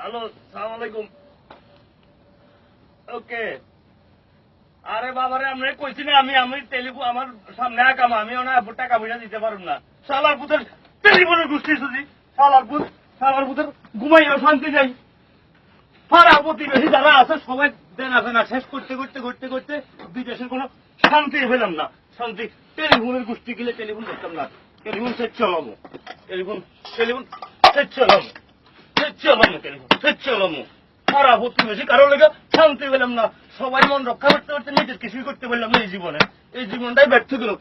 Hello, সালাম আলাইকুম। ওকে। আরে বাবারে আমি কইছি না আমি টেলিফোন আমার সামনে আকাম আমি টাকা পয়সা দিতে পারব না। শালার পুতের টেলিফোনের গুষ্টি সুজি শালার পুতের ঘুমাইয়া শান্তি যাই। পাড়া প্রতিবেশী যারা আছে সবাই দেনা ফেনা শেষ করতে করতে করতে করতে বিদেশের কোনো শান্তি পেলাম না। শান্তি টেলিফোনের গোষ্ঠী গেলে টেলিফোন করতাম না। টেলিফোন সেট চালাবো টেলিফোন টেলিফোন সেট চালাবো টেলিফোন সেট চালাবো। পাড়া প্রতিবেশী কারো লেগে শান্তি পেলাম না। সবাই মন রক্ষা করতে করতে নিজের কিছুই করতে পারলাম না এই জীবনে। এই জীবনটাই ব্যর্থ গেল।